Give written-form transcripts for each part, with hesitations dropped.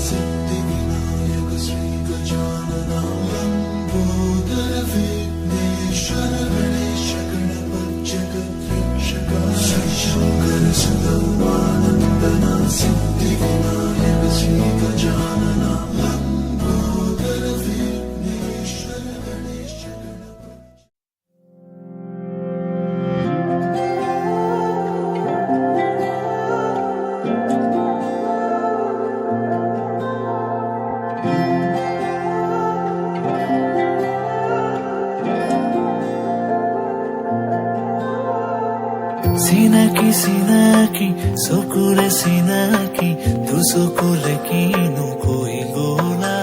Siddhivinayak श्रीगजानना Lambodar Vighneshwar Ganesh Ganpati जगद्रक्षका Shri Shankar सदानन्दना Siddhivinayak श्रीगजानना Lambodar Vighneshwar Ganesh Ganpati. Sinaki, sokure sinaki, tu sokure kinu koi gola.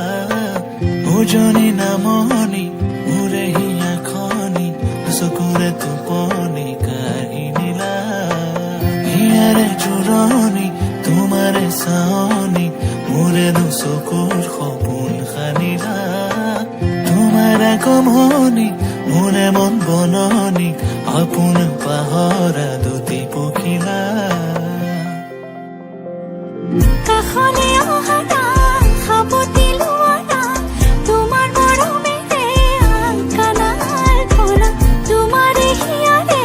Ojoni namoni, mure hiya khani, tu sokure tu poni kahinila. Hiyare juroni, tumare saoni, mure du sokur khopun khanila. Tumara komoni, mure mon bononi, আপন পাহরা দুটি পখিলা কাখনে অহানা খাবতি লোৱানা তোমাৰ মৰমেৰে আলকানাৰ পৰা তোমাৰে হিয়াৰে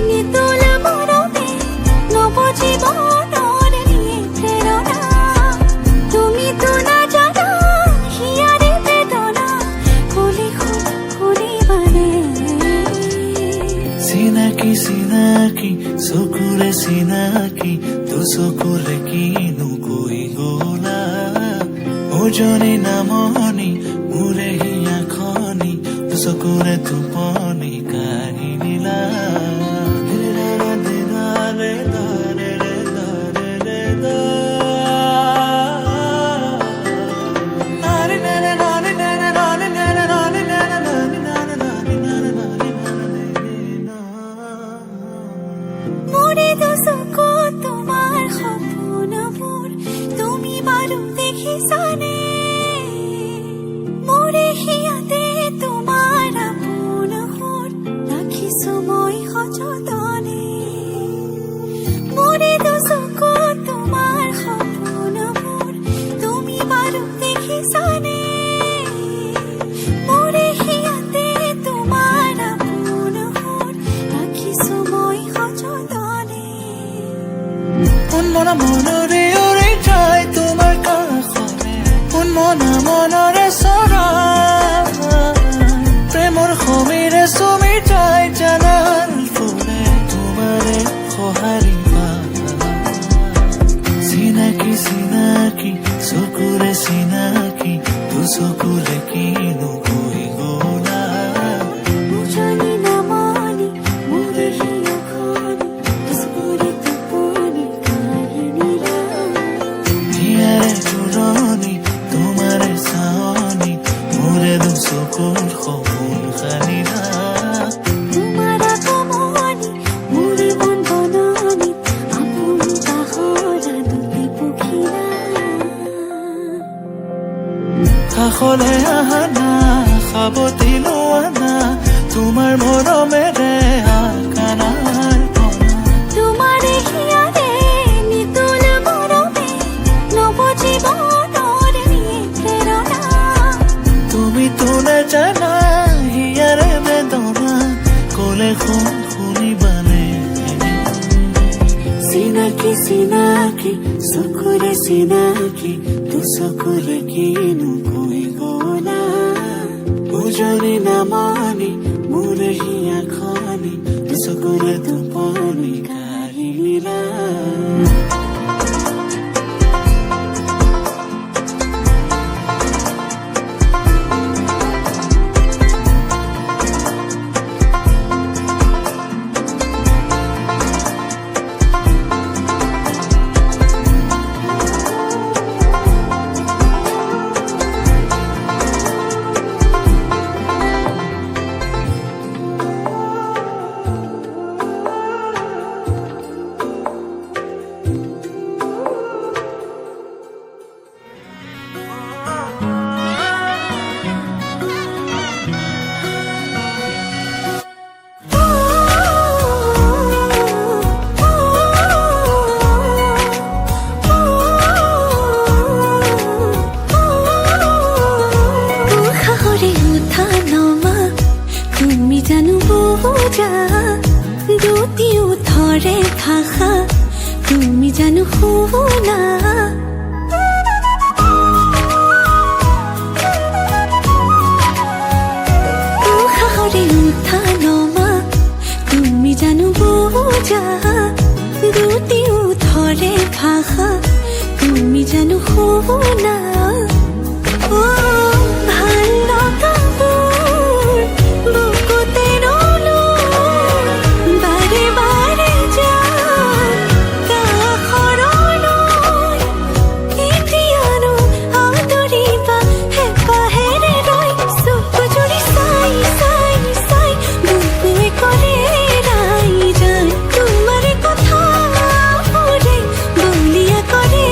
নিতুল মৰমে নৱ জীৱনৰ প্ৰেৰণা তুমিতো নাজানা হিয়াৰে বেদনা কলি শুনিবানে Sinaki, sinaki, sokure sinaki, tu sokure kinu koi gola. Ojoni namoni, mure hiya khani, tu sokure tu poni kahinila. মোৰে দুচকু তোমাৰ সপোনবোৰ তুমি বাৰু দেখিছানে মোৰে হিয়াতে তোমাৰ আপোন সুৰ ৰাখিছো মই সযতনে মোৰে দুচকু তোমাৰ সপোনবোৰ তুমি বাৰু দেখিছানে মোৰে হিয়াতে তোমাৰ আপোন সুৰ ৰাখিছো মই সযতনে মনা মনৰে উৰি যায় তোমাৰ কাষৰে মনা মনৰে চৰা প্ৰেমৰ সমীৰে চুমি যায় জানাল ফুলে তোমাৰে সহাৰিবা চিনাকি চিনাকি চকুৰে চিনাকি তু চকুৰে কিনো গৈ গলা উজনি নামনি মোৰে হিয়া খনি স্কুৰি টোপনি কাহিনীৰা হিয়াৰে জোৰণি তোমাৰে চাৱনি মোৰে দুচকুৰ সপোন খানিলা তোমাৰ আগমনি মোৰে মন বননি আপোন পাহৰা দুটি পখিলা কাষলে আহানা খাবতি লোৱানা তোমাৰ মৰমেৰে আলকানাৰ পৰা তোমাৰে হিয়াৰে নিতুল মৰমে নৱ জীৱনৰ প্ৰেৰণা তুমিতো নাজানা হিয়াৰে বেদনা কলে শুনিবানে চিনাকি চিনাকি চকুৰে চিনাকি তু চকুৰে কিনো কৈ গলা উজনি নামনি মোৰে হিয়া খনি তু চকুৰে টোপনি কাহিনীৰা মোৰে ভাষা তুমি জানো শুনা উশাহৰে উঠা নমা তুমি জানো বুজা দুটি ওঠৰে ভাষা তুমি জানো শুনা ও ভাল লগাবোৰ বুকুতে ৰলো বাৰে বাৰে যাওঁ কাষৰলৈ এতিয়ানো আদৰিবা হেঁপাহেৰে ৰৈ চকু জুৰি চাই চাই চাই বুকুৱে কৰে ৰাই যায় তোমাৰে কথাবোৰে বলিয়া কৰে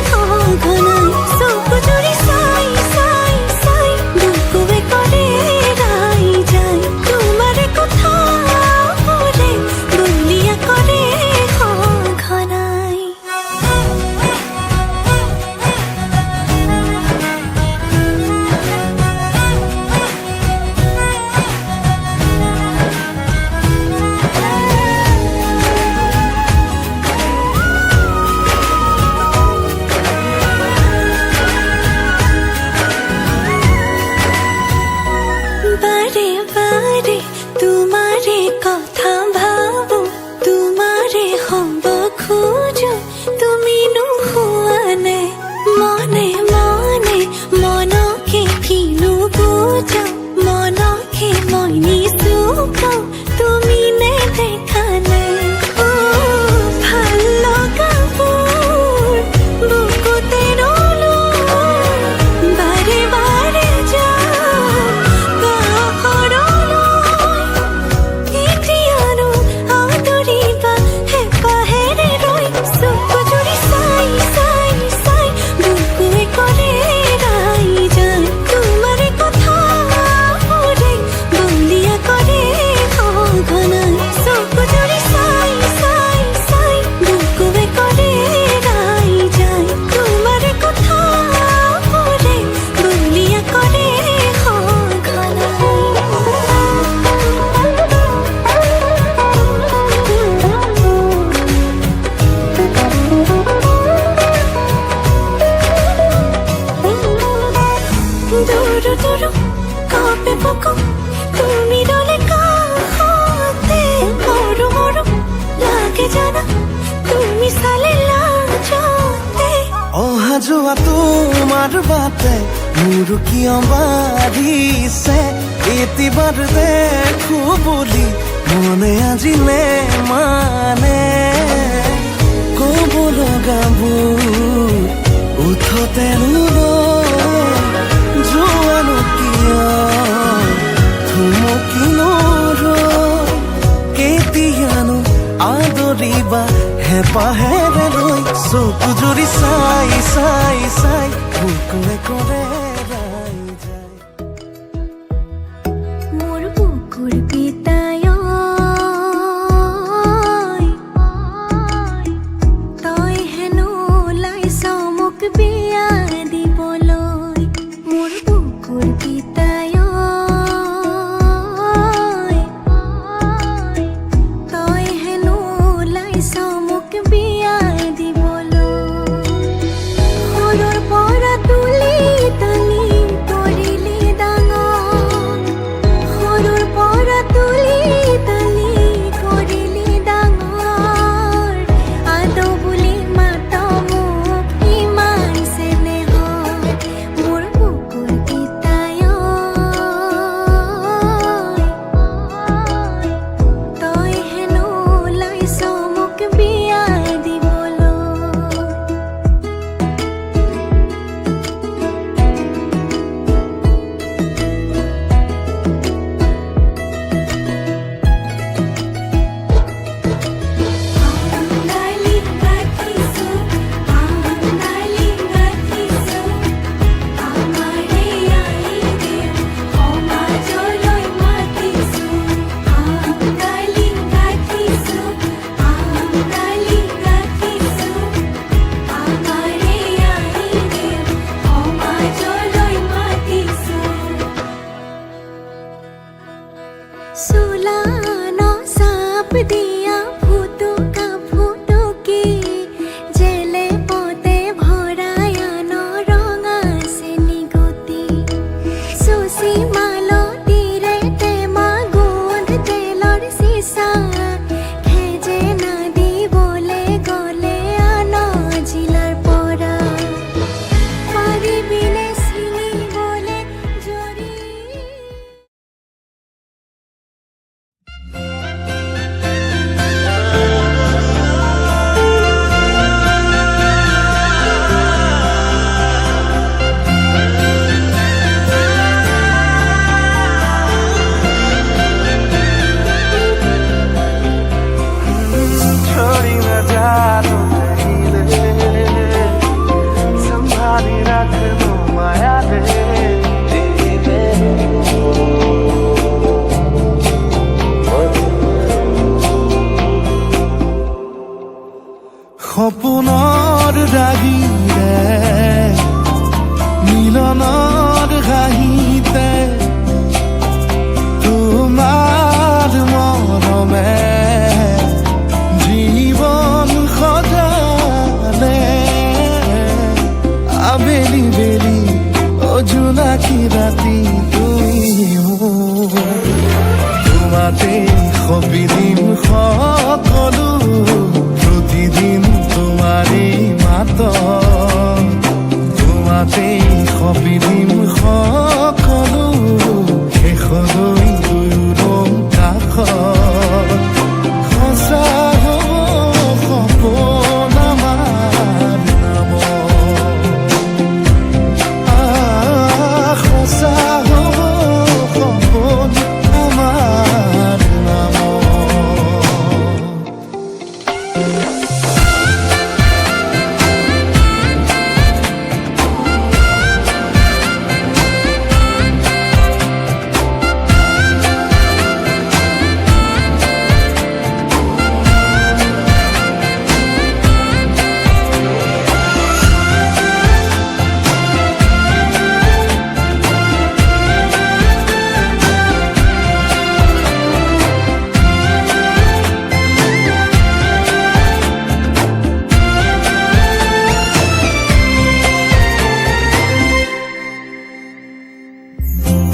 সঘনাই চকু জুৰি চাই চাই চাই বুকুৱে কৰে ৰাই যায় তোমাৰে কথাবোৰে বলিয়া কৰে সঘনাই বাৰে বাৰে তোমাৰে কথা ভাবো তোমাৰে হ'ব খোজো তুমি নোহোৱা নে মনে মনে মনকে কিনো বুজাও মনকে মই নিচুকাও তুমি নেদেখা নে ও ভাল লগাবোৰ বুকুতে ৰলো বাৰে বাৰে যাওঁ কাষৰলৈ এতিয়ানো আদৰিবা হেঁপাহেৰে ৰৈ চকু জুৰি চাই চাই চাই বুকুৱে কৰে ৰাই যায় তোমাৰে কথাবোৰে বলিয়া কৰে সঘনাই চকু জুৰি চাই চাই চাই বুকুৱে কৰে ৰাই যায় তোমাৰে কথাবোৰে বলিয়া কৰে দূৰ দূৰ কাপে বুকু তুমি ৰলে কাষতে মৰো মৰো লাগে জানা তুমি চালে লাজতে অহা যোৱা তোমাৰ বাটে মোৰ কিয় বাঢ়িছে এতিবাৰ দেখো বুলি মনে আজিলে মানে ক'ব লগাবোৰ উঠতে যোৱানো কিয় থুমকিনো কেতিয়ানো আদৰিবা হেঁপাহেৰে ৰৈ চকু জুৰি চাই চাই চাই বুকুৱে কৰে ৰাই যায় মোৰ বুকুৰ পিতায় তই হেনো ওলাইছ মোক বিয়া দিবলৈ মোৰ বুকুৰ পিতায় তই হেনো ওলাইছ মোক বিয়া দিবলৈ সৰৰ পৰা তুলি সপোনৰ ৰাগিৰে মিলনৰ হাঁহিতে তোমাৰ মৰমে জীৱন সজালে আবেলি বেলি জোনাকী ৰাতি তুমি মোৰ তোমাতে সবিদিন সকলো প্ৰতিদিন তোমাৰেই মাত তোমাতে সবিদিন সকলো শেষলৈ দুয়োদম কাষত সঁচা হ'ব সপোন আমাৰ নামত সঁচা হ'ব সপোন আমাৰ নামত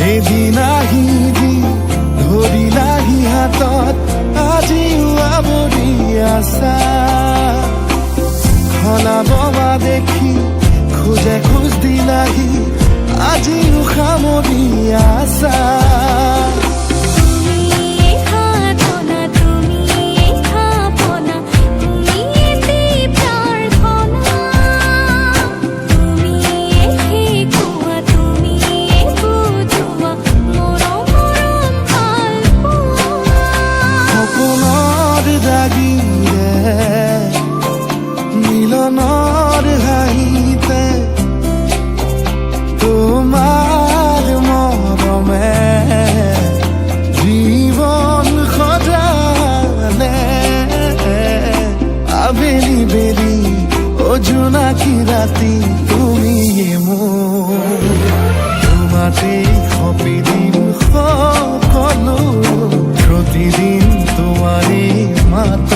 এদিন আহিবি ধৰিলাহি হাতত আজিও আৱৰি আছা সলাব বা দেখি খোজে খোজ দিলাহি আজিও সামৰি আছা মিলনৰ হাঁহিতে তোমাৰ মৰমে জীৱন সজালে আবেলি বেলি জোনাকী ৰাতি তুমি মোৰ তোমাতে সবিদিন সকলো প্ৰতিদিন তোমাৰেই মাত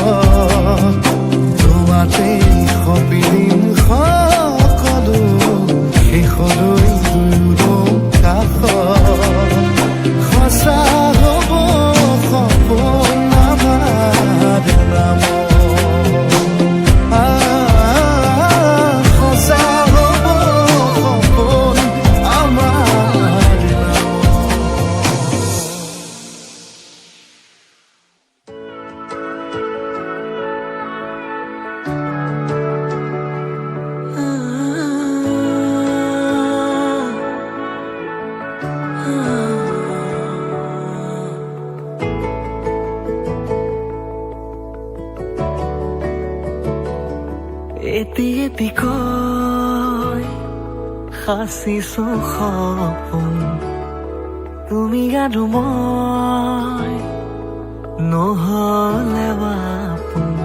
তোমাতে সবিদিন সকলো শেষলৈ দুয়োদম কাষত সঁচা হ'ব সপোন আমাৰ নামত সঁচা হ'ব সপোন আমাৰ এটি এটি কৈ সাঁচিছো সপোন তুমি আৰু মই নহ'লে আপোন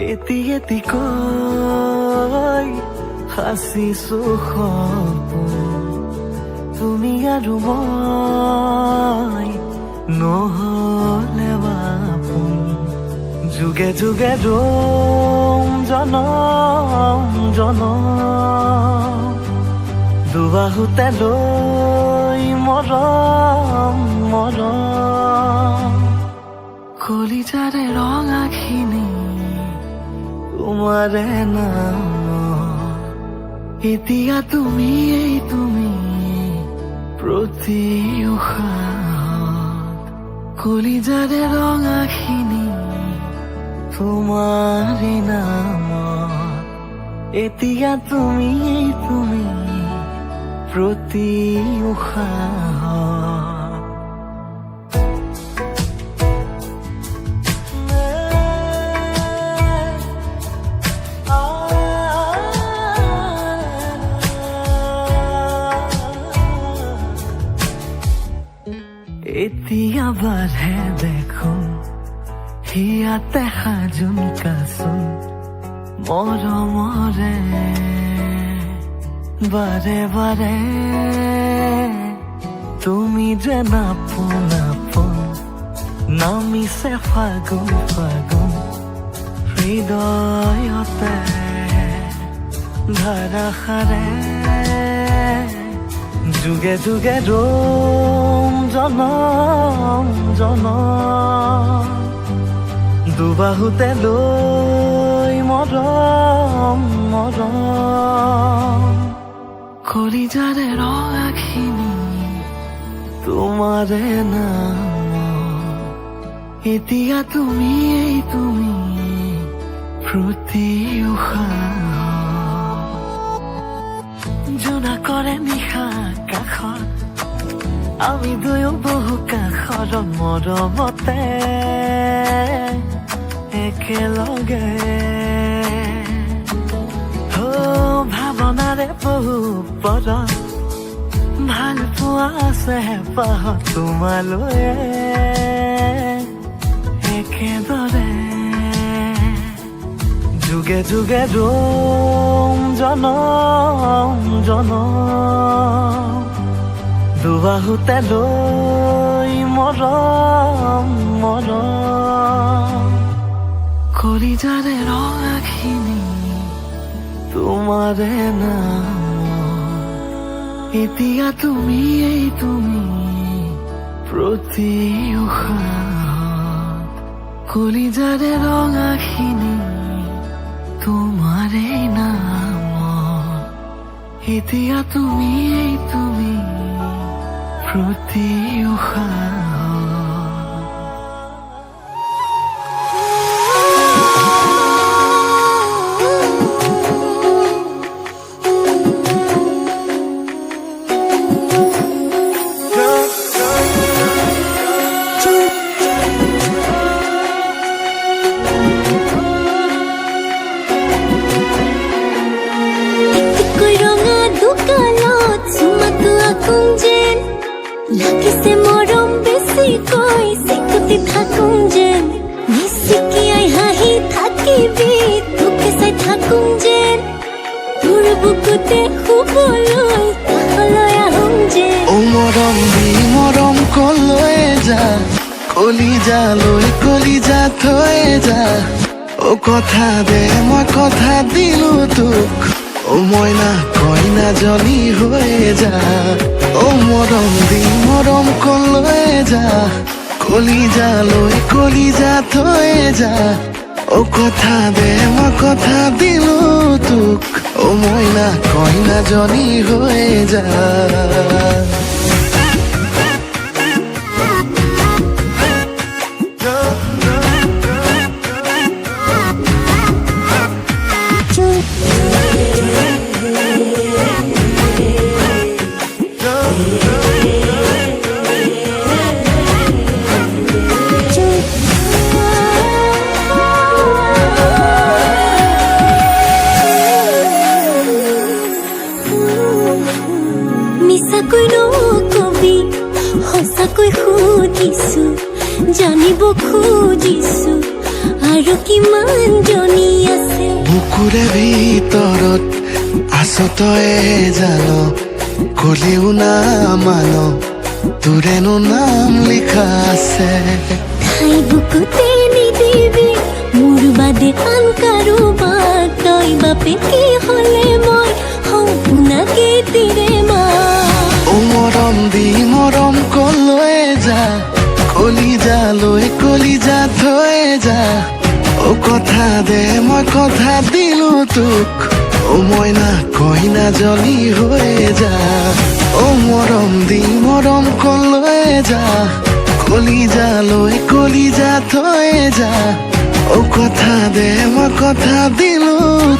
এটি এটি কৈ সাঁচিছো সপোন তুমি আৰু মই নহ'লে আপোন যুগে যুগে ৰম জনম জনম দুবাহুতে লৈ মৰম মৰম কলিজাৰে ৰঙাখিনি তোমাৰে নাম এতিয়া তুমি প্ৰতি উশাহত কলিজাৰে ৰঙাখিনি তোমাৰে নামত এতিয়া তুমি প্ৰতি উশাহত এতিয়া বাঢ়ে দেখোন হিয়াতে সাজোন কাচোন মৰমৰে বাৰে বাৰে তুমি যে নাপোন আপোন নামিছে ফাগুন ফাগুন হৃদয়তে ধাৰাসাৰে যুগে যুগে ৰম জনম জনম দুবাহুতে লৈ মৰম মৰম কলিজাৰে ৰঙাখিনি তোমাৰে নাম এতিয়া তুমি এই তুমি প্ৰতি উশাহ জোনা কৰে নিশা কাষত আমি দুয়ো বহু কাষৰ মৰমতে একেলগে ভাৱনাৰে বহু পৰত ভাল পোৱা আছে পাহত তোমালৈ একেদৰে যুগে যুগে ৰম জনম জনম দুবাহুতে লৈ মৰম মৰম কলিজাৰে ৰঙাখিনি তোমাৰে নাম এতিয়া তুমি এই তুমি প্ৰতি উশাহ কলিজাৰে ৰঙাখিনি তোমাৰে নাম এতিয়া তুমি এই তুমি প্ৰতি উশাহ লাগিছে মৰম বেছিকৈ চিকুটি থাকোঁ যেন মিচিকিয়াই হাঁহি থাকিবি তোকে চাই থাকোঁ যেন তোৰ বুকুতে শুবলৈ কাষলৈ আহোঁ যেন ও মৰম দি মৰম কলৈ যা কলিজালৈ কলিজা থৈ যা ও কথা দে মই কথা দিলো তোক ও মইনা কইনা জনী হৈ যা ও মৰম দি মৰম কলৈ যা কলিজালৈ কলিজা থৈ যা ও কথা দে মই কথা দিলো তোক ও মইনা কইনা জনী হৈ যা মিছাকৈ নকবি সঁচাকৈ সুধিছো জানিব খুজিছো আৰু কিমান জনী আছে বুকুৰে ভিতৰত আছ তয়ে জান কলিও না মান তোৰেনো নাম লিখা আছে ঠাই বুকুতে নিদিবি মোৰ বাদে আন কাৰোবাক তই বাপেকে হ'লে মই সম্পূৰ্ণকে তিৰে মা ও মৰম দি মৰম কলৈ যা কলিজালৈ কলিজা থৈ যা ও কথা দে মই কথা দিলো তোক ও মইনা কইনা জনী হৈ যা ও মৰম দি মৰম কলৈ যা কলিজালৈ কলিজা থৈ যা ও কথা দে মই কথা দিলো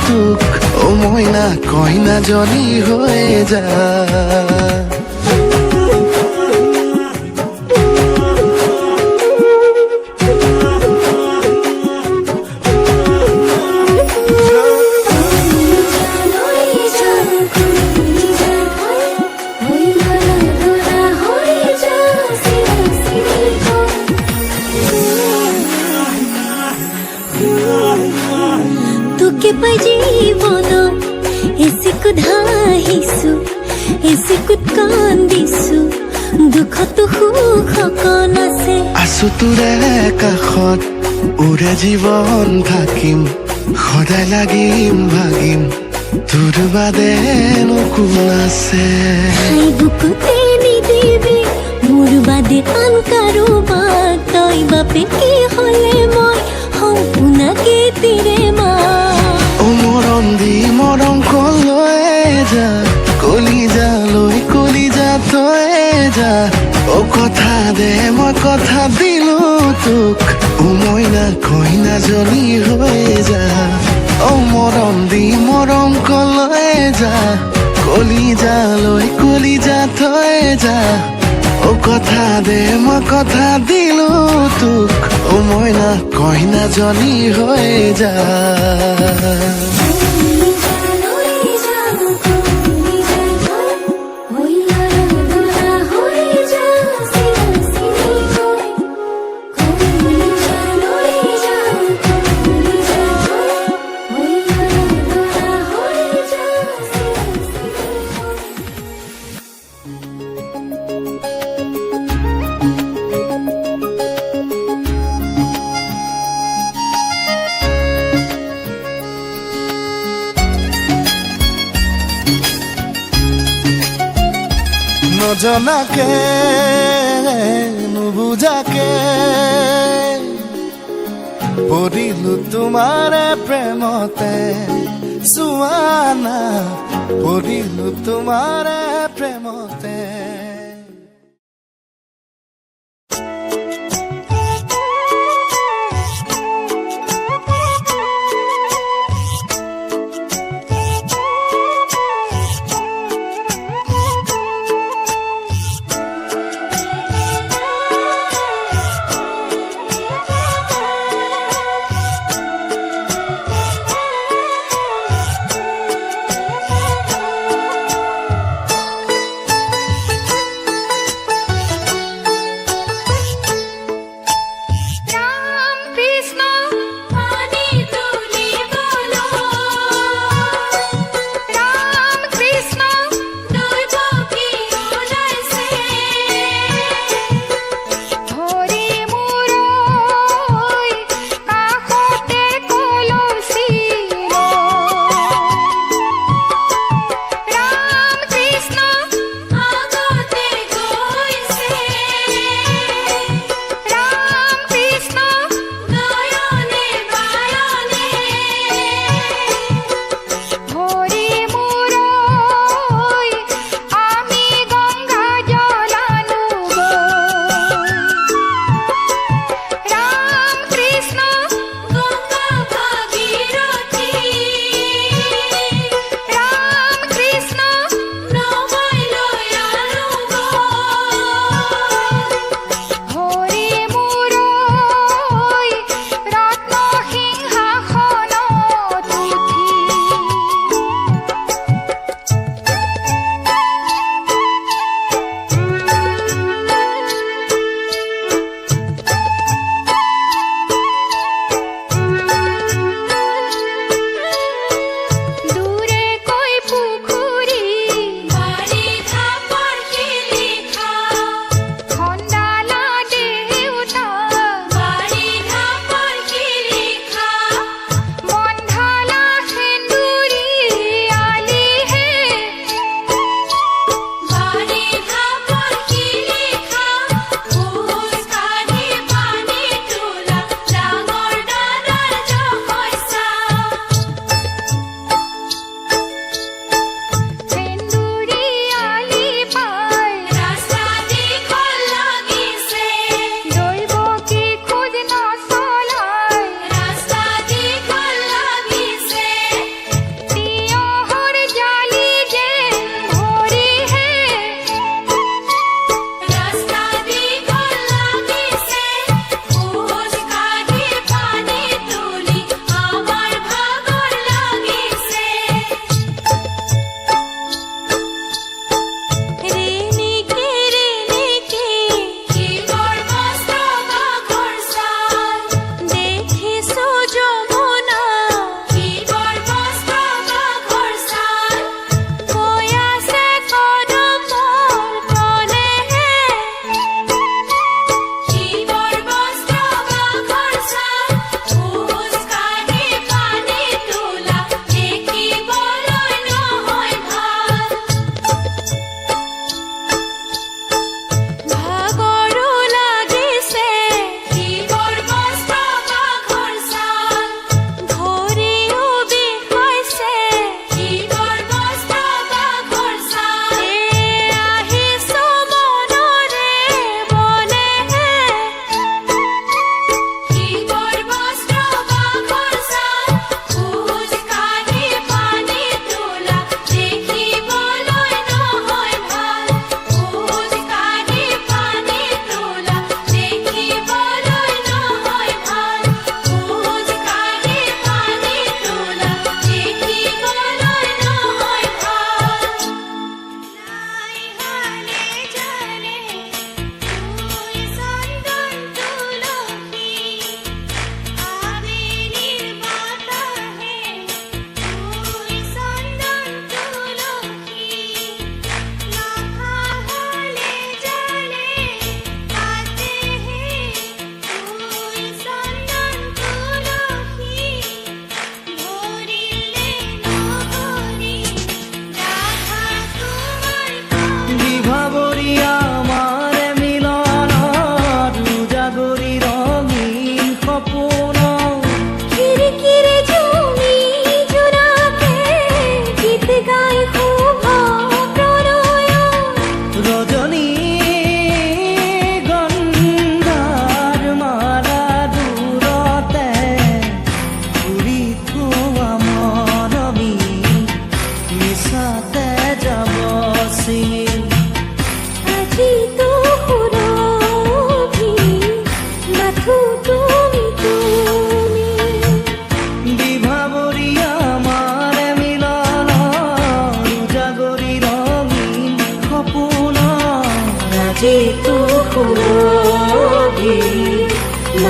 তোক ও মইনা কইনা জনী হৈ যা তোকে পাই জীৱনত এচিকুত হাঁহিছো এচিকুত কান্দিছো দুখতো সুখ অকণ আছে আছো তোৰে কাষত উৰে জীৱন থাকিম সদায় লাগিম ভাগিম তোৰ বাদেনো কোন আছে ঠাই বুকুতে নিদিবি মোৰ বাদে আন কাৰোবাক তই বাপে কি হ'লে মই সম্পূৰ্ণাকে তিৰে মা অ মৰম দি মৰম কলৈ যা কলিজা থৈ যা অ কথা দে মই কথা দিলো তোক অ মইনা কইনাজনী হৈ যা অ মৰম দি মৰম কলৈ যা কলিজা থৈ যা অ কথা দে মই কথা দিলো তোক অ মইনা কইনাজনী হৈ যা নজনাকে নুবুজাকে পৰিলো তোমাৰে প্ৰেমতে চুৱানা পৰিলো তোমাৰে প্ৰেমতে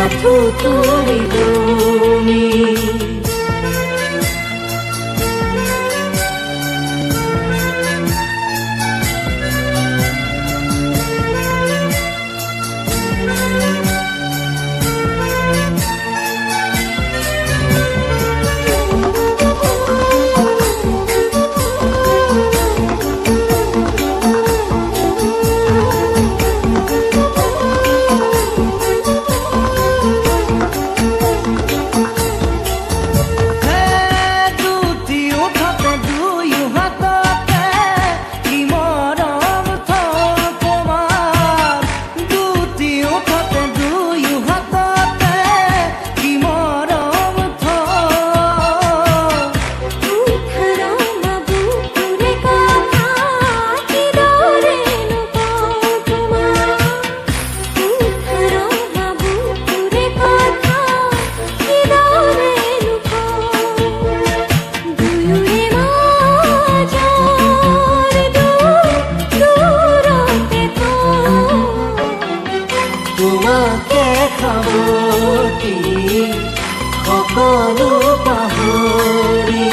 মাথো তৰিবনি তোমাকে খাবতি সকলো পাহৰি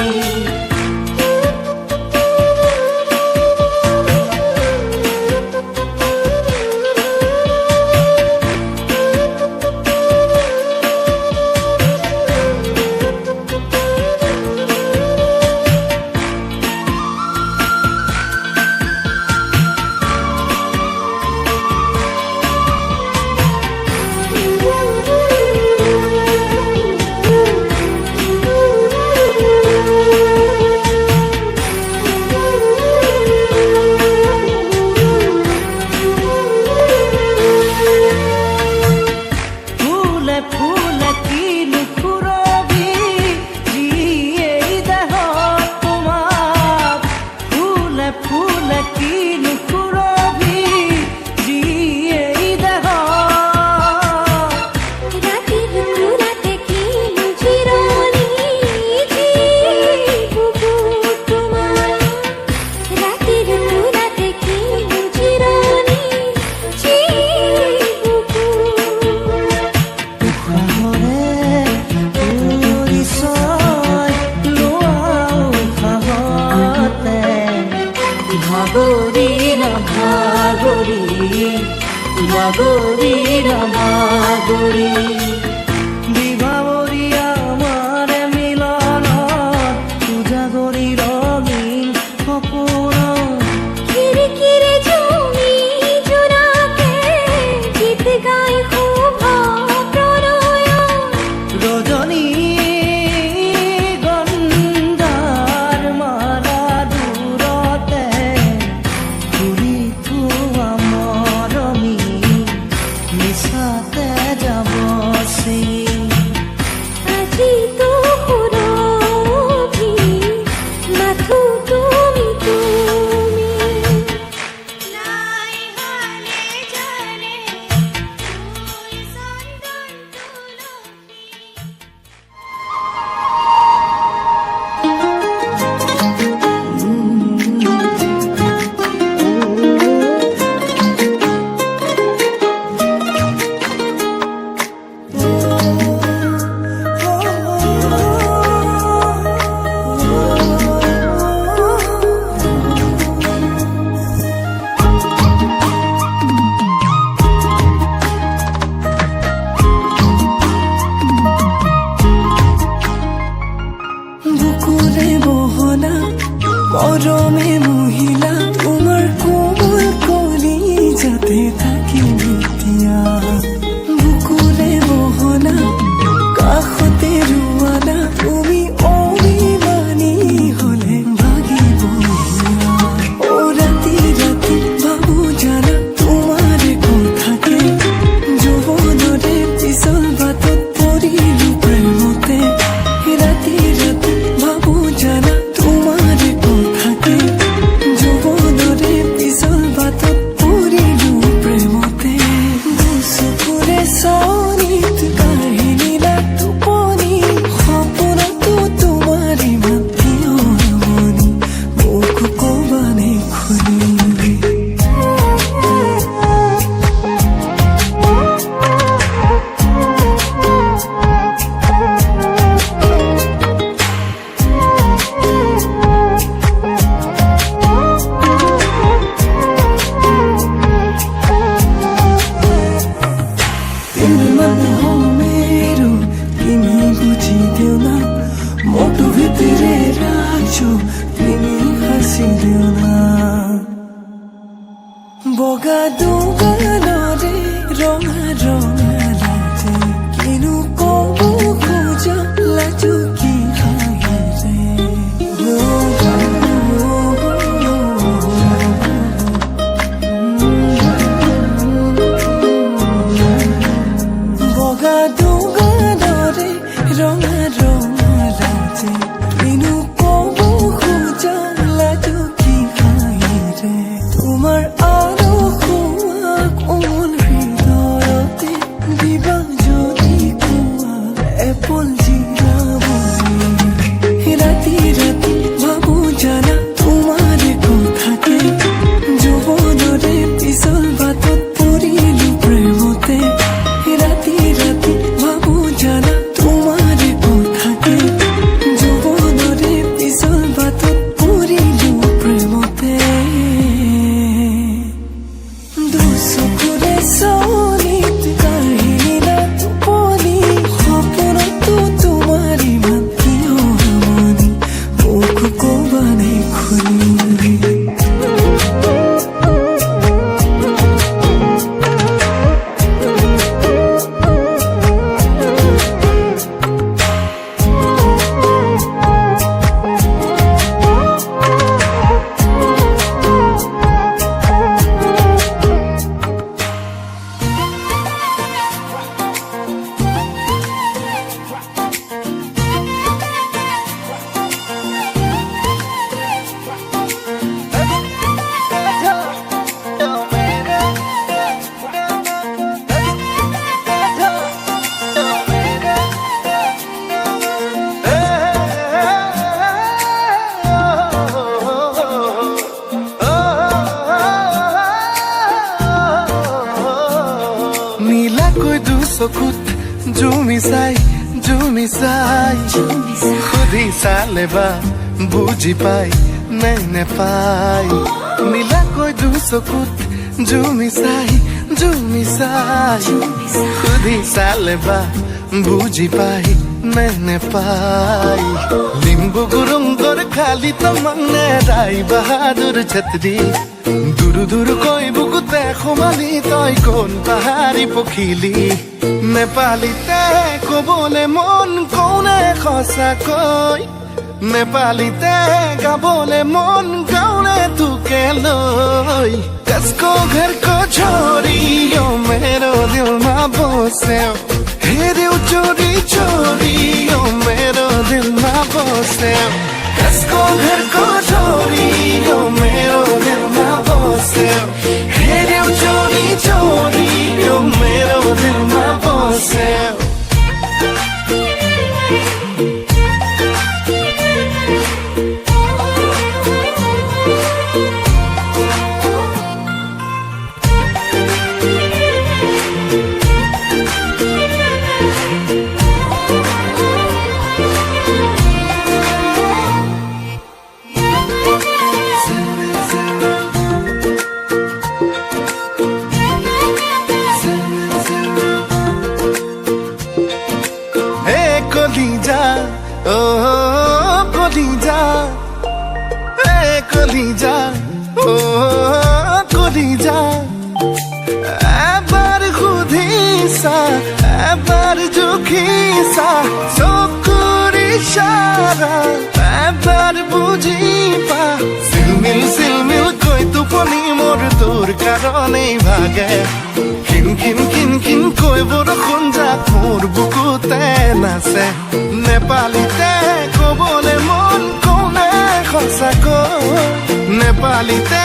বিভাবৰী আমাৰ মিলনত উজাগৰি ৰঙীন সপোন খিৰিকিৰে জমি জোনাকে গীত গাই শুভ প্ৰণয় ৰজনী গন্ধাৰ মালা দূৰতে ঘূৰি থোৱা মৰমী মিছাতে যাব আজি তো সুৰভি মাথো তুমি তুমি নাই হালে জানে তুই চন্দন তুলসী বুকুৰে বহনা মৰমে মহিলা তোমাৰ কোমল কলি যাতে থাকি এতিয়া বুকুৰে বহনা কাষতে ৰুৱানা তুমি অভিমানী হলে ভাগিব অ ৰাতি ৰাতি ভাবো জানা তোমাৰ কথাকে যৌৱনৰে পিছল বাটত পৰিলো প্ৰেমতে ৰাতি ৰাতি ভাবো জানা তোমাৰ কথাকে যৌৱনৰে পিছল বাটত পৰিলো প্ৰেমতে কিছু তুমি হাসি দিও না বগা দুগালৰে ৰঙা ৰঙা ৰাতি কিনো কব খোজা লাজু কি হাঁহিৰে বগা দুগালৰে ৰঙা ৰঙা ৰাতি কিনো কব খোজা লাজু কি হাঁহিৰে তোমাৰ নীলাকৈ দুচকুত জুমি চাই সুধি চালে বা বুজি পাই নে নেপাই নীলাকৈ দুচকুত জুমি চাই সুধি চালে বা বুজি পাই নে নেপাই লিম্বু গুৰুংগৰ খালি তমনে ৰাই বাহাদুৰ ছত্ৰী দুৰু দুৰু কৈ বুকুতে সোমালি তই কোন পাহাৰী পখিলি নেপালীতে কবলে মন কৌনে সঁচাকৈ নেপালীতে গাবলে মন গাउने তোকে লৈ कसको घर को छोड़ियो मेरो दिलमा बस्यो हेऱ्यौ चोरी चोरियो मेरो दिलमा बस्यो कसको घर को छोड़ियो मेरो दिलमा बस्यो हेऱ्यौ चोरी चोरियो मेरो दिलमा बस्यो কলিজা ও কলিজা এ কলিজা ও কলিজা এবার সুধিছা এবার জুখিছা চকুৰ ইশাৰা এবাৰ বুজি পা চিলমিল কৈ টোপনি মোৰ তোৰ কাৰণেই ভাগে খিন কৈ বৰষুণ যাক মোৰ বুকুতে নাচে নেপালীতে কবলে মন কোনে সঁচাকৈ নেপালীতে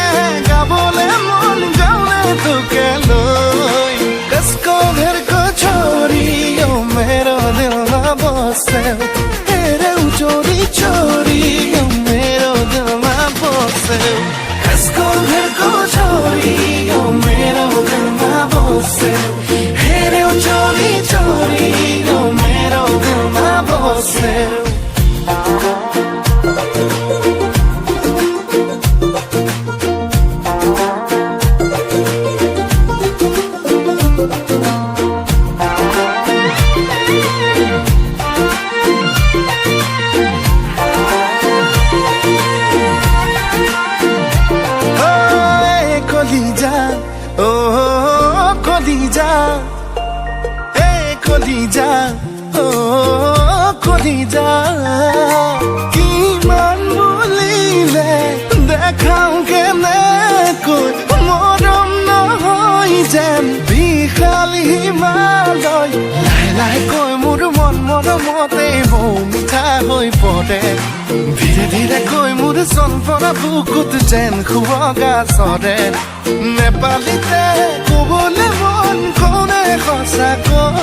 গাবলে মন গাउने তোকে লৈ कसको घर को छोड़ियो मेरो दिलमा बस्यो हेऱ्यौ चोरी चोरियो मेरो दिलमा बस्यो कसको घर को छोड़ियो मेरो दिलमा बस्यो हेऱ्यौ चोरी चोरियो मेरो दिलमा बस्यो সৰে ধীৰে ধীৰে কৈ মোৰ জল্পনা বুকুত যেন শুৱগা চৰে নেপালীতে ক'বলৈ মন কোনে সঁচাকৈ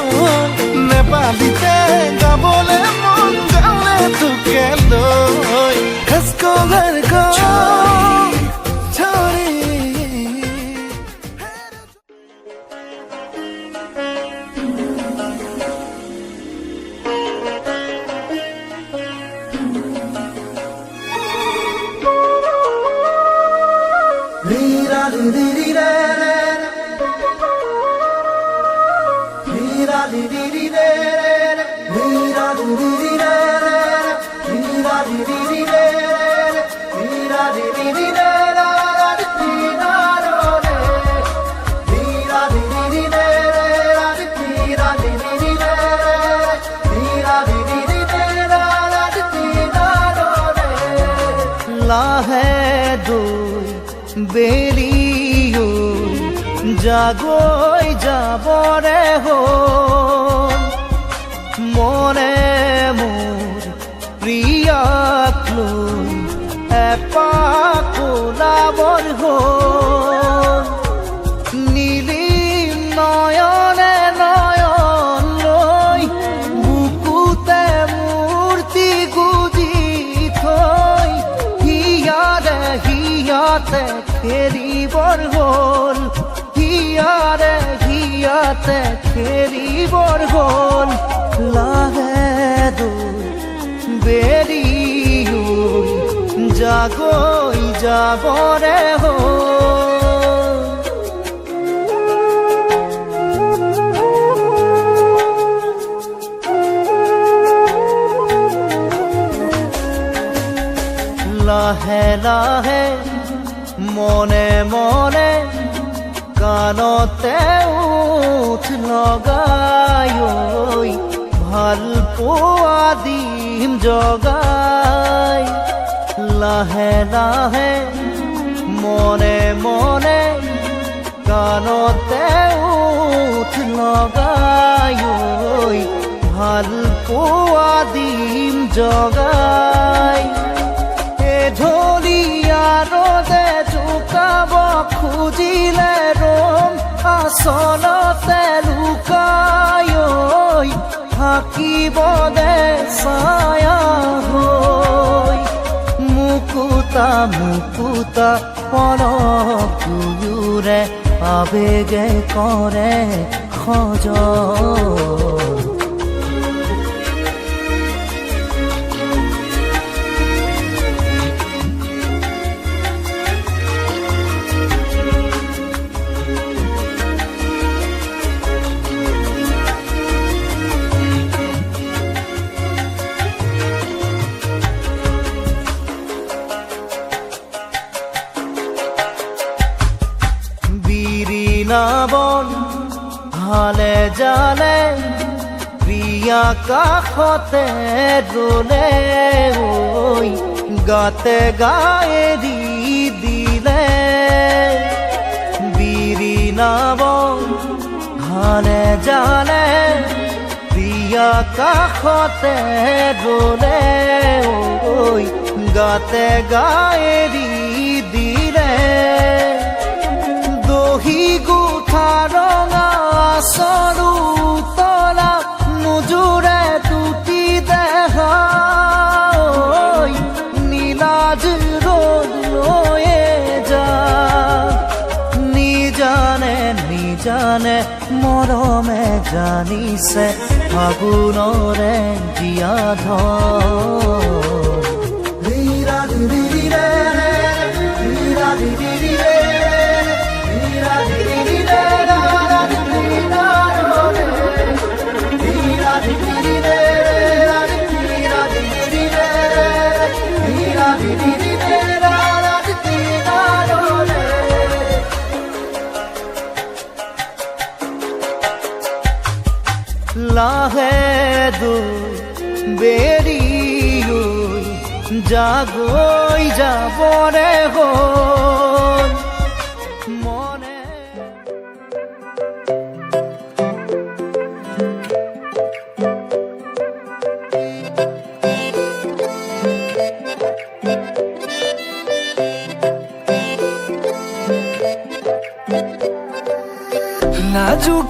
নেপালীতে গাবলৈ মন গালে তোকে লৈ খচকো ঘৰ কো छोड़ी रीरा री री री रे रे रीरा री री री रे रे रीरा री री री रे रे रीरा री री री रे रे रीरा री री री रे বেলিও জাগৈ যাবৰে হ'ল মনে মোৰ প্ৰিয়াক লৈ এপাক ওলাবৰ হ'ল নীলিম নয়নে নয়ন লৈ বুকুতে মূৰ্তি গুজি থৈ হিয়াতে খেলিবৰ হ'ল হিয়াতে খেলিবৰ হ'ল লাহে দৈ বেলিও জাগৈ যাবৰে হ'ল লাহে লাহে মনে মনে কাণতে উঠ লগাই ভাল পোৱা দিম জগাই লাহে লাহে মনে মনে কাণতে উঠ লগাই ভাল পোৱা দিম জগাই ঢলিয়া ৰদে জোকাব খুজিলে ৰম আচলতে লুকাই থাকিব দে ছায়া হৈ মুকুতা মুকুতা পলক দুয়োৰে আবেগে কৰে সজল বন হালে জালে প্ৰিয়া কাষতে ৰলে ঐ গাতে গায়ে দি দিলে বিৰিণা বন হালে জালে প্ৰিয়া কাষতে ৰলে ঐ গাতে গায়ে দি দিলে দহি গুঠা ৰঙা আচৰু তলা নোজোৰে দুটি দেহা নীলাজ ৰ'দ লৈয়ে যা নিজানে মৰমে জানিছে ফাগুনৰে জীয়া ধন ৰীৰা ৰী ৰে ৰীৰা ৰী ৰে লাহে দৈ বেলিও জাগৈ যাবৰে হ'ল মনে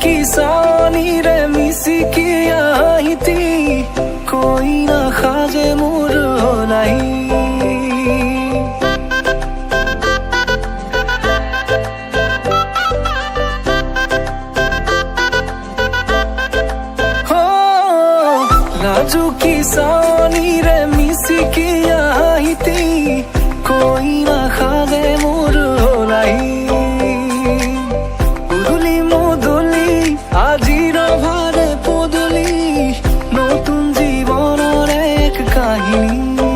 কি চাৱনিৰে মিচিকি আহিতি কইনা সাজে মোৰ নাই লাজুকি চাৱনিৰে মিচিকি আহিতি কইনা সাজে মোৰ নাই উদুলি মুদুলি আজিৰ ভাৰে পদূলি নতুন জীৱনৰ এক কাহিনী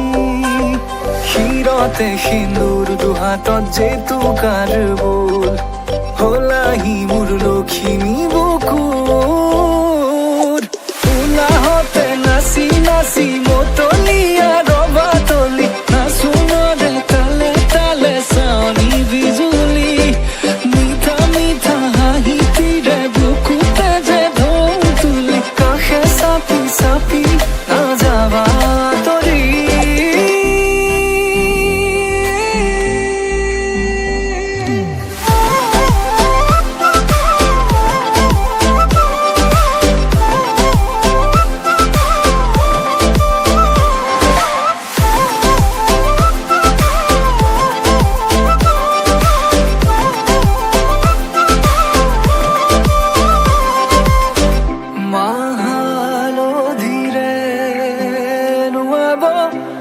শিৰতে সিন্দুৰ দুহাতত জেতুকাৰ বোল হলাহি মোৰ লখিমী বুকুৰ উলাহতে নাচি নাচি মতলীয়া ৰবা তলি নাচো মৰে তালে তালে চাৱনি বিজুলি মিঠা মিঠা হাঁহিতিৰে বুকুতে যে ঢৌ তুলি কাষে চাপি চাপি নাযাবা তৰি মাহালধিৰে নুৱাব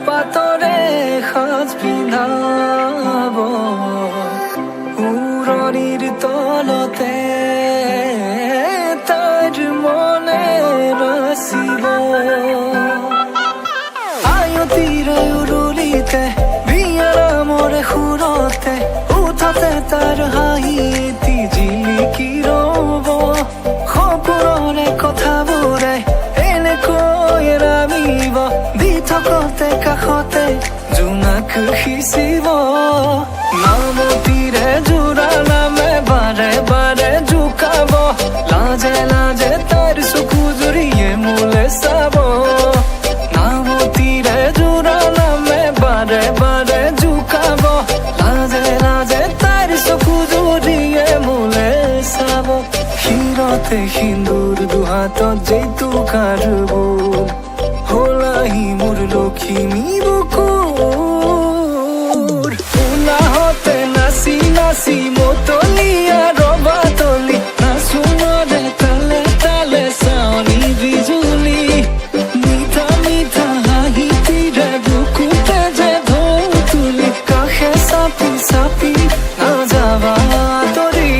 পাতৰে সাজ পিন্ধাব উৰণিৰ তলতে তাইৰ মনে নাচিব আয়তিৰে উৰুলিতে বিয়াৰামৰে সুৰতে উঠতে তাৰ হাঁহি এটি জিলিকি ৰ'ব সপোনৰে কথাবোৰে এনেকৈ নামিব দি থকতে কাষতে জোনাক সিঁচিব নামতিৰে জোৰা নামে বাৰে বাৰে জোকাব লাজে লাজে তাৰ চকু জুৰিয়ে মোলে চাব নামতিৰে জোৰা নামে বাৰে বাৰে জোকাব লাজে লাজে তাৰ চকু জুৰিয়ে মোলে চাব শিৰতে সিন্দুৰ দুহাতত জেতুকাৰ বোল হলাহি মোৰ লখিমী বুকুৰ উলাহতে নাচি নাচি মতলীয়া ৰবা তলি নাচো মৰে তালে তালে চাৱনি বিজুলি মিঠা মিঠা হাঁহিতিৰে বুকুতে যে ঢৌ তুলি কাষে চাপি চাপি নাযাবা তৰি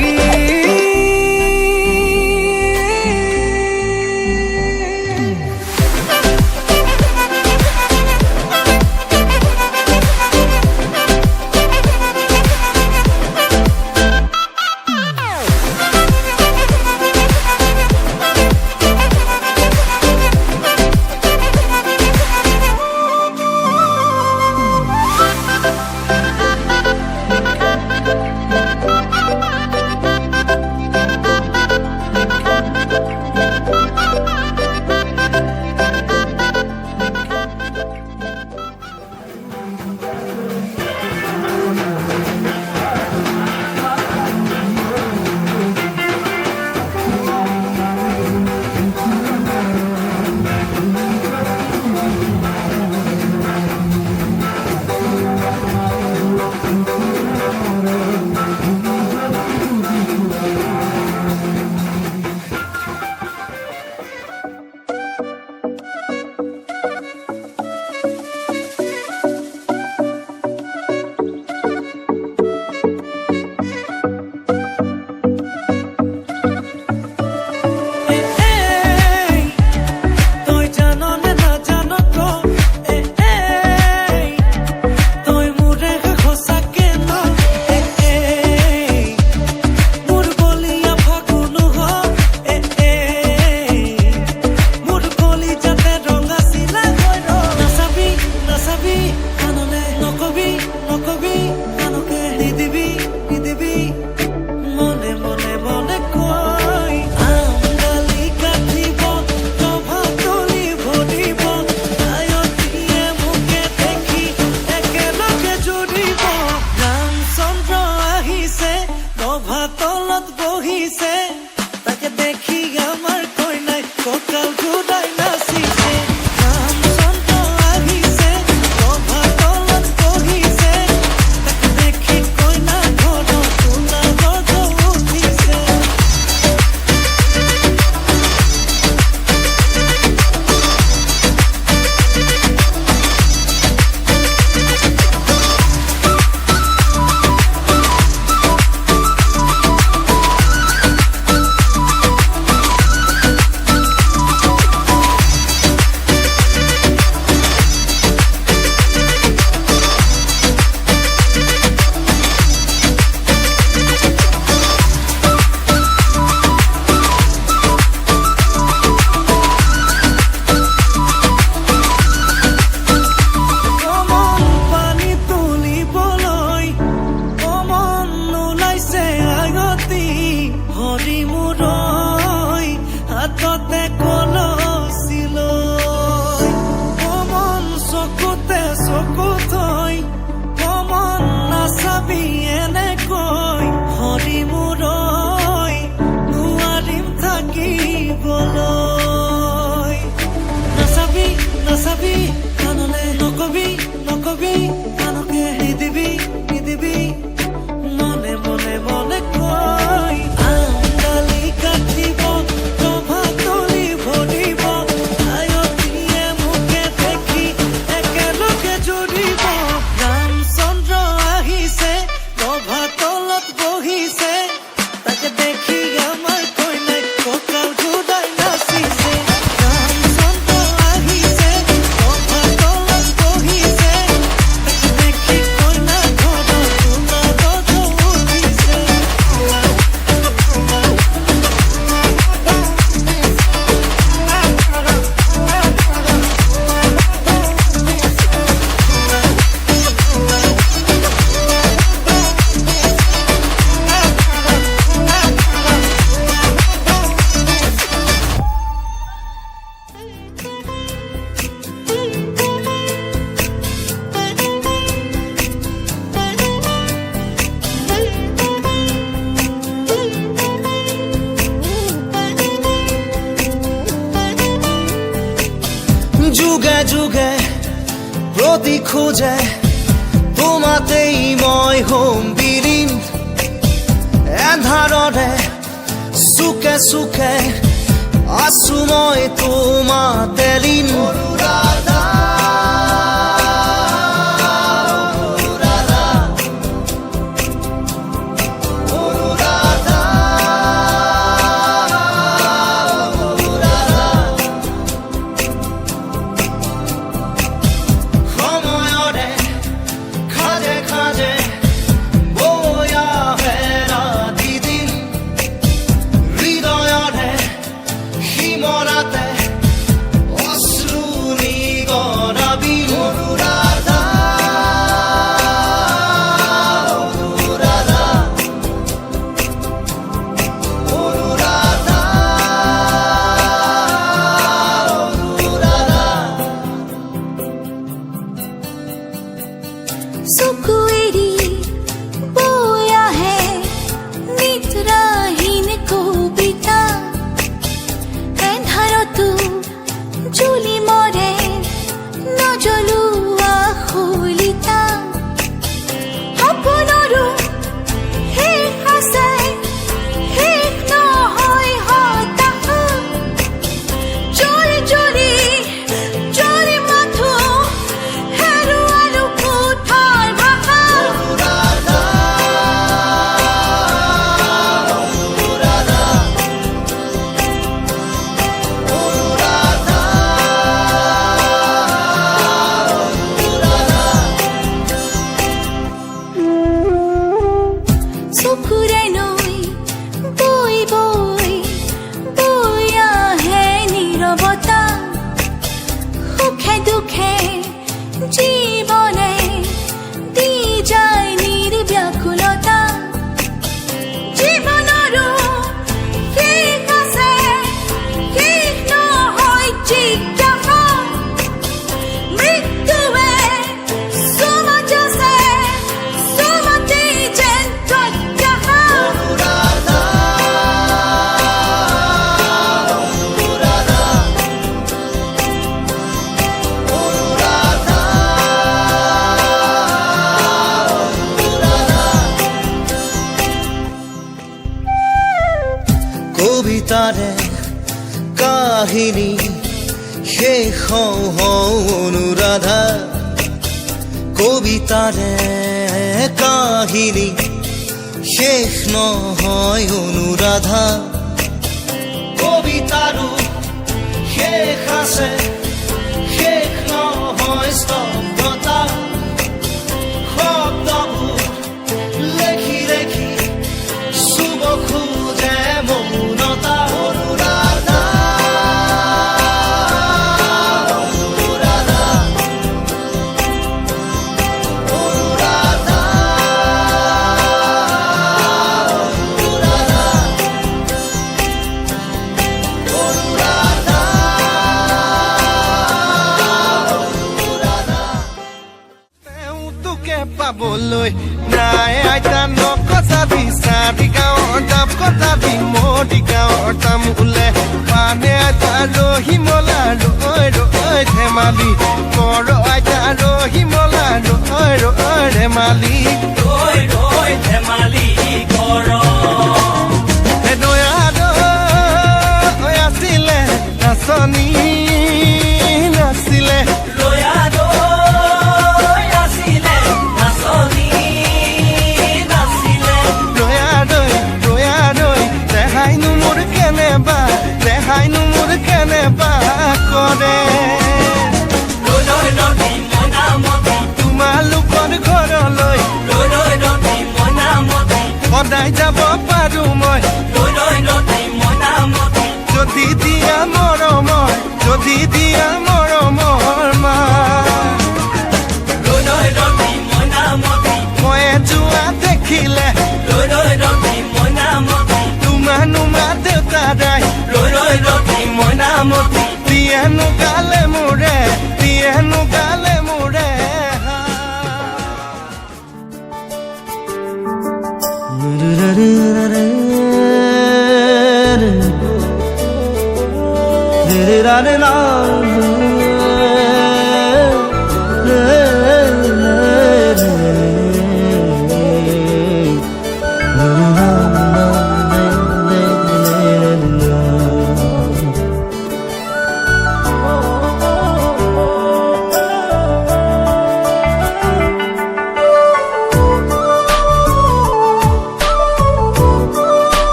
তলত বহিছে তাকে দেখি নকবি নকবি আনকে নিদিবি নিদিবি মনে মনে মনে কই আঙালি কাটিব প্ৰভাতলি ভৰিব আয়তিয়ে মুখে দেখি একেলগে জুৰিব ৰামচন্দ্ৰ আহিছে প্ৰভাতলত বহিছে তাকে দেখি আমাৰ কইনাই কঁকাল ঘূৰাই নাচিছে ৰামচন্দ্ৰ আহিছে প্ৰভাতলত বহিছে তাকে দেখি কইনা ঘৰত সোণাগজ উঠিছে যুগে যুগে প্ৰতি খোজে তোমাতেই মই হ'ম বিলীন এন্ধাৰৰে চুকে চুকে আছো মই তোমাতে লীন সময়ৰে খাজে খাজে বৈ আহে ৰাতি দিন হৃদয়ৰে সিমৰাতে অশ্ৰু নিগৰাবি অনুৰাধা অনুৰাধা অনুৰাধা চকু এৰি বৈ আহে নিদ্ৰাহীন কবিতা এন্ধাৰতো জ্বলি মৰে নজ্বলোৱা শলিতা সপোনৰো শেষ আছে শেষ নহয় হতাশা জ্বলি জ্বলি জ্বলি মাথো হেৰুৱালো কোঠাৰ ভাষা চকুৰে নৈ বৈ বৈ বৈ আহে নীৰৱতা সুখে দুখে জীৱনে দি যায় নিৰ্ব্যাকুলতা জীৱনৰো শেষ আছে শেষ নহয় জিজ্ঞাসা মৃত্যুৱে চুমা যাছে চুমতে যেন প্ৰত্যাশা কবিতাৰে কাহিনী শেষ হওঁ হওঁ অনুৰাধা কবিতাৰে কাহিনী শেষ নহয় অনুৰাধা কবিতাৰো শেষ আছে শেষ নহয় স্তব্ধতা শব্দবোৰ লেখি লেখি চুব খোজে মৌনতা অনুৰাধা অনুৰাধা অনুৰাধা অনুৰাধা লোকে পাবলৈ নাই আইতা নকটাবি চাৰি গাঁৱৰ দাম কটাবি মৰি গাঁৱৰ দাম ওলে পানে আইতা ৰহিমলা ৰৈ ৰৈ ধেমালি কৰ আইতা ৰহিমলা ৰৈ ৰৈ ধেমালি রই রই ধেমালি কর দয়া দয়া আছিলে নাচনী নাছিলে রয়া রই আসিলে নাচনি নাচিলে দয়া দৈ ৰেহাইনো মোৰ কেনেবা কৰে ৰই ৰই ৰতি মনামতি তোমালোকৰ ঘৰলৈ ৰই ৰই ৰতি মনামতি সদায় যাব পাৰো মই ৰই ৰই ৰতি মনামতি যদি দিয়া মৰমৰ মা ৰই ৰই ৰতি মনামতি মই যোৱা দেখিলে ৰই ৰই ৰতি মনামতি তোমা দেউতাৰাই ৰই ৰই ৰতি মনামতি দিয়েনো গালে মোৰে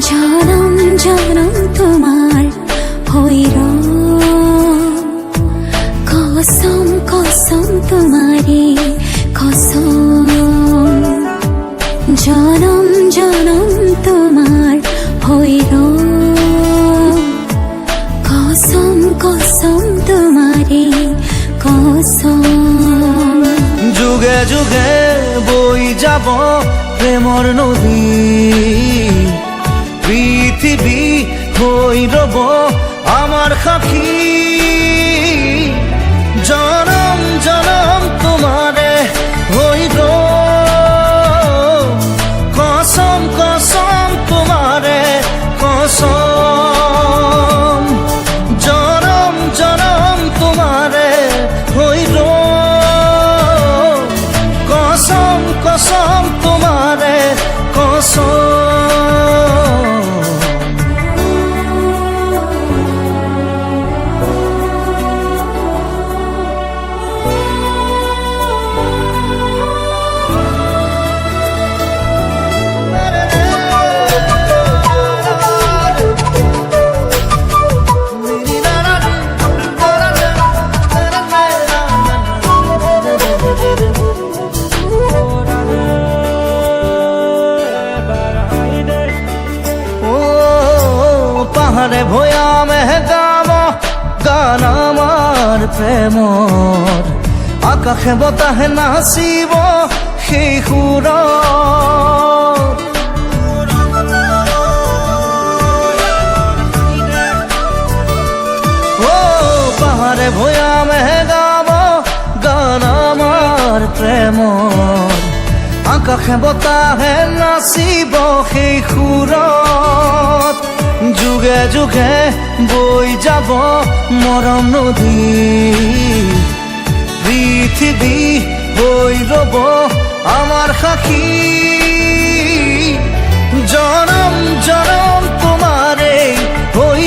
জনম জনম তোমার হইর কসম কসম তোমারে কসম জনম জনম তোমার হইর কসম কসম তোমারে কসম যুগে যুগে বই যাব প্ৰেমৰ নদী পৃথিৱী হৈ ৰব আমাৰ সাক্ষী জনম জনম তোমাৰে হৈ কসম কসম তোমাৰে কসম জনম জনম তোমাৰে হৈ কসম কসম তোমাৰে কসম পাহাড়ে ভয়ামে গাব গান আমাৰ প্ৰেমৰ আকাশে বতাহে নাচিব সেই সুৰ পাহাড়ে ভয়ামে গাব গান আমাৰ প্ৰেমৰ আকাশে বতাহে নাচিব সেই সুৰত যুগে যুগে বই যাব মৰম নদী পৃথিৱী হৈ ৰব আমাৰ সাক্ষী জনম জনম তোমাৰে হৈ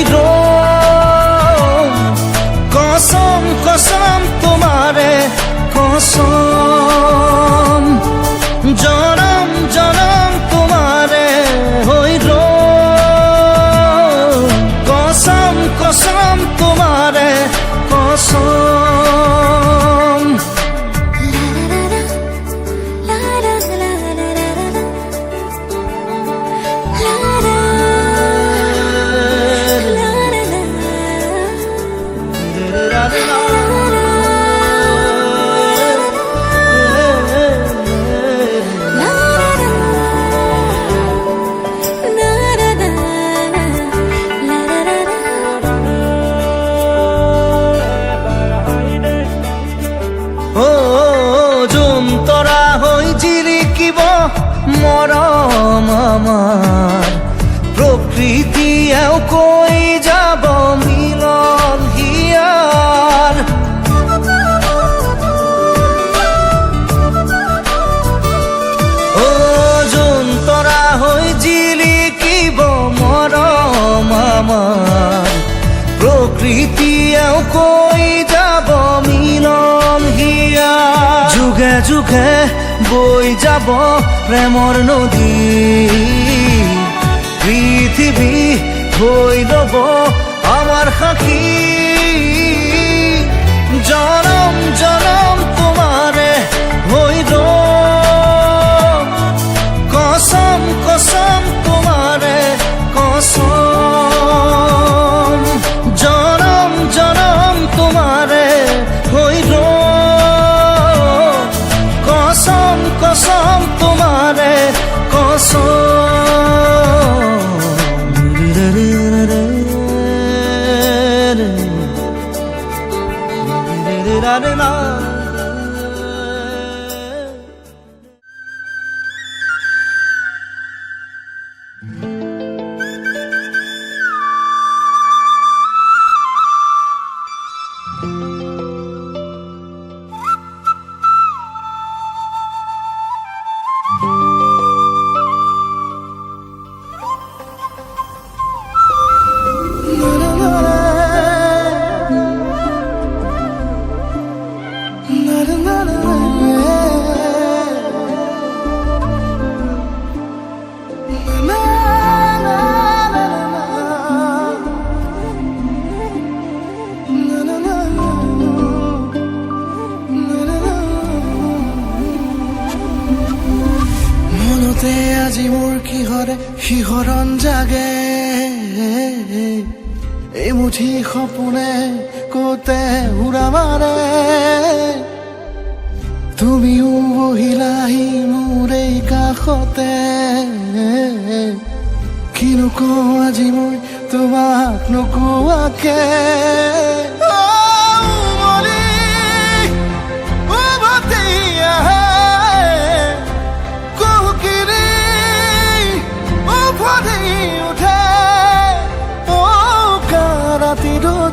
কসম কসম তোমাৰে কসম জনম জনম তোমাৰে হৈ কসম কসম তোমাৰে কসম La মৰম আমাৰ প্ৰকৃতিয়েও কৈ যাব মিলন হিয়াৰ যোন তৰা হৈ জিলিকিব মৰম আমাৰ প্ৰকৃতিয়েও কৈ যাব মিলন হিয়া যুগে যুগে বৈ যাব প্ৰেমৰ নদী পৃথিৱী হৈ ল'ব আমাৰ সাক্ষী জনম জনম তোমাৰে হৈ ৰম কসম কসম তোমাৰে কসম জনম জনম তোমাৰে হৈ ৰম কসম কসম তোমাৰে মনতে আজি মোৰ কিহৰে শিহৰণ জাগে এই মুঠি সপোনে কতে উৰা মাৰে তুমিও বহিলাহি মোৰ এই কাষতে কিনো কওঁ আজি মই তোমাক নোকোৱাকে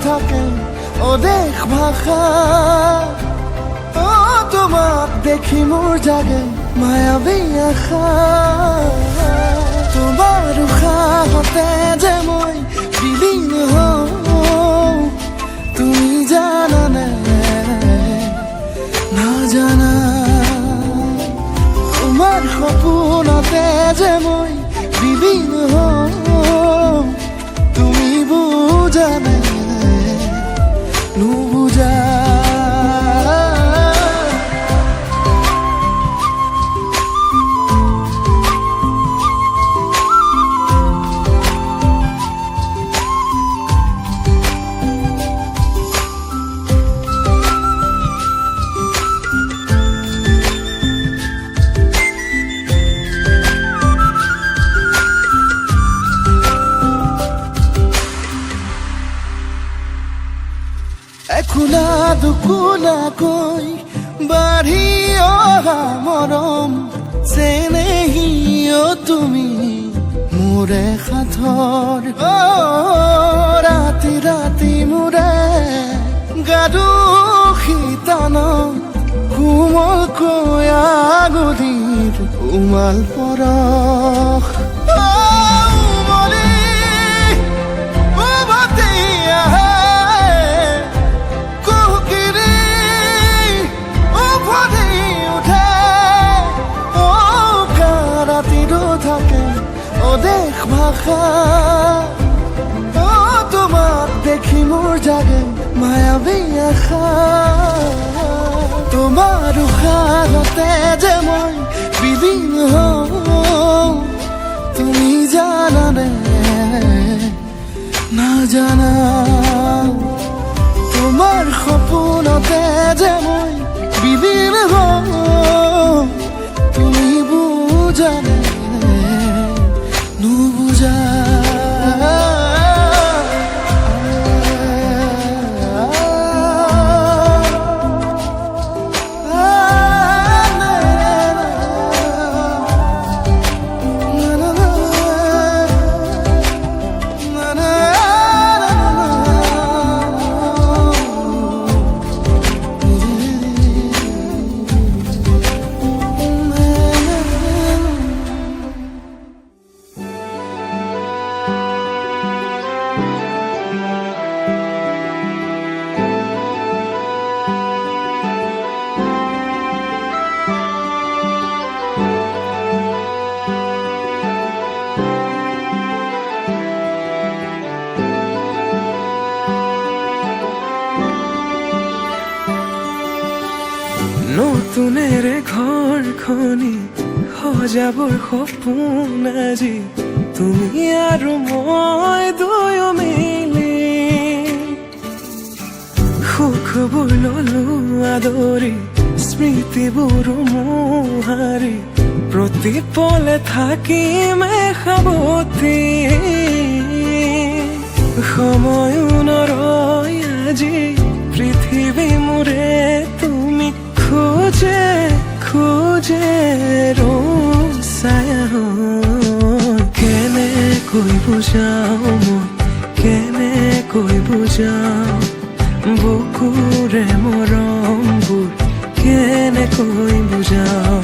থাকে অদেশ ভাষা তোমাক দেখি মোৰ জাগে মায়াবী আশা তোমাৰ উশাহতে যে মই বিলীন হওঁ তুমি জানানে নাজানা তোমাৰ সপোনতে যে মই বিলীন হওঁ তুমি বুজানে নুবুজা একুলা দুকুলাকৈ বাঢ়ি অহা মৰম চেনেহিও তুমি মোৰে সাথৰ ৰাতি ৰাতি মোৰে গাদু শীতন কোমলকৈ আগুলিৰ উমাল পৰশ অদেশ ভাষা তোমাক দেখি মোৰ জাগে মায়াবী আশা তোমাৰ উশাহতে যে মই বিলীন হওঁ তুমি জানানে নাজানা তোমাৰ সপোনতে যে মই বিলীন হওঁ তুমি বুজানে নুবুজা খনি সজাবৰ সপোন আজি তুমি আৰু মই দুয়ো মিলি সুখবোৰ ললো আদৰি স্মৃতিবোৰ মোহাৰি প্ৰতি পলে থাকিমে সাৱতি সময় নৰয় আজি পৃথিৱী মোৰে তুমি খোজে খোজে ৰচায়া কেনেকৈ বুজাও মই কেনেকৈ বুজাও বুকুৰে মৰমবোৰ কেনেকৈ বুজাও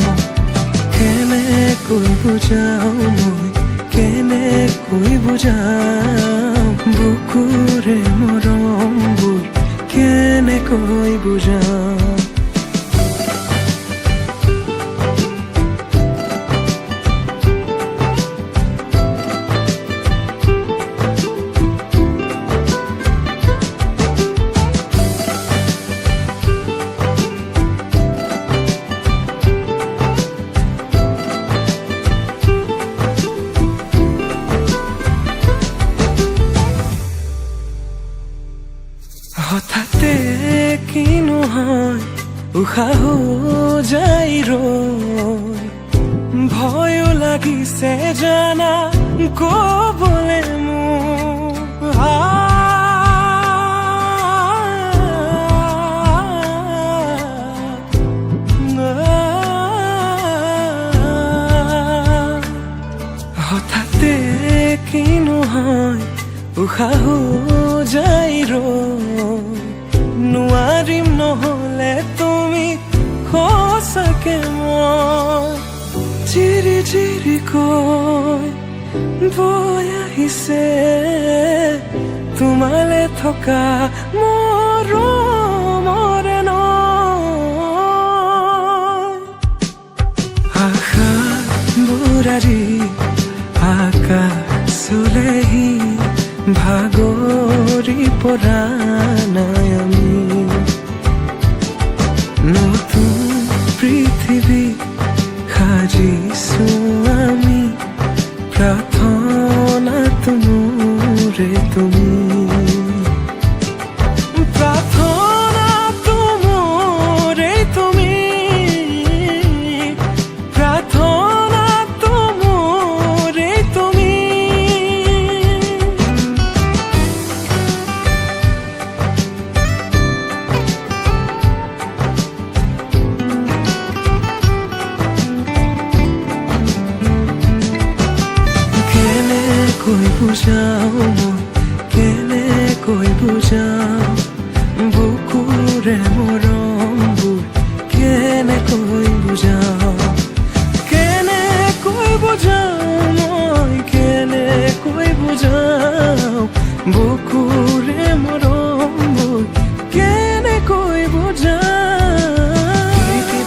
কেনেকৈ বুজাও মই কেনেকৈ বুজাও বুকুৰে মৰমবোৰ কেনেকৈ বুজাও হঠাতে কিনো হয় উশাহ যাই ৰৈ ভয়ো লাগিছে জানা কবলে হঠাতে কিনো হয় উশাহ যাই নোৱাৰিম নহলে তুমি সঁচাকে মই চিৰি চিৰি কৈ বৈ আহিছে তোমালে থকা মৰমৰে নৈ আশা বুঢ়াৰী আকাশলেহি ভাগৰি পৰা নাই আমি নতুন পৃথিৱী সাজিছো আমি প্ৰাৰ্থনাটো মোৰে তুমি প্ৰাৰ্থনাটো মোৰে তুমি প্ৰাৰ্থনাটো মোৰে তুমি কেনেকৈ বুজাও মই কেনেকৈ বুজাও বুকুৰে মৰমবোৰ কেনেকৈ বুজাও কেনেকৈ বুজাও মই কেনেকৈ বুজাও বুকুৰে মৰমবোৰ কেনেকৈ বুজাও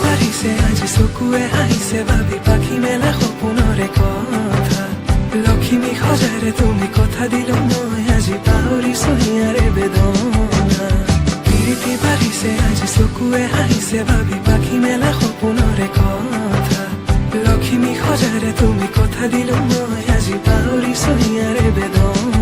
বাঢ়িছে আজি চকুৱে আহিছে ভাবি পাখি মেলা সপোনৰে কথা লক্ষ্মী সজাৰে তুমি কথা দিলো মই আজি পাহৰিছো হিয়াৰে বেদনা প্ৰীতি বাঢ়িছে আজি চকুৱে আহিছে ভাবি পাখি মেলা সপোনৰে কথা লক্ষ্মী সজাৰে তুমি কথা দিলো মই আজি পাহৰিছো হিয়াৰে বেদনা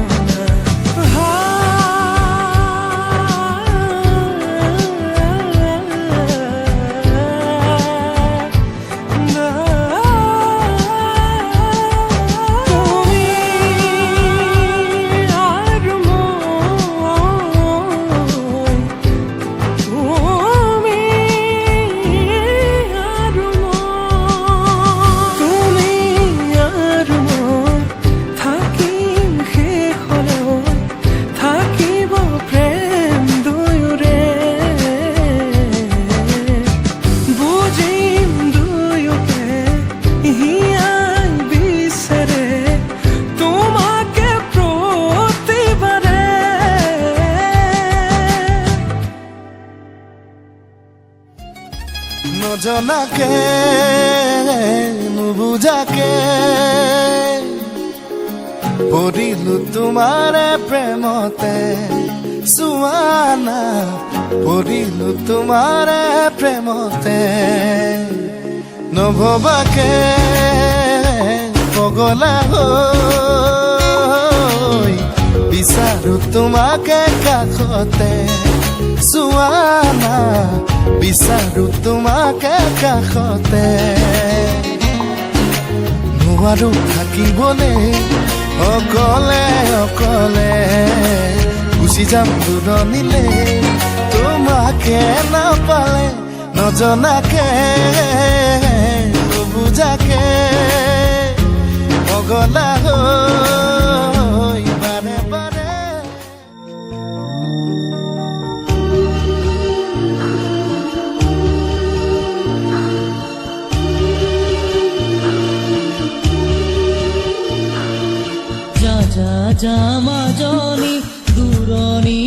নজনাকে নুবুজাকে পৰিলো তোমাৰে প্ৰেমতে চুৱানা পৰিলো তোমাৰে প্ৰেমতে নভবাকে পগলা হৈ বিচাৰো তোমাকে কাষতে চোৱানা বিচাৰো তোমাকে কাষতে নোৱাৰো থাকিবলে অকলে অকলে গুচি যাম দূৰণিলে তোমাকে নাপালে নজনাকে নুবুজাকে পগলা হৈ বাৰে বাৰে যা যা যা মাজনী দূৰণি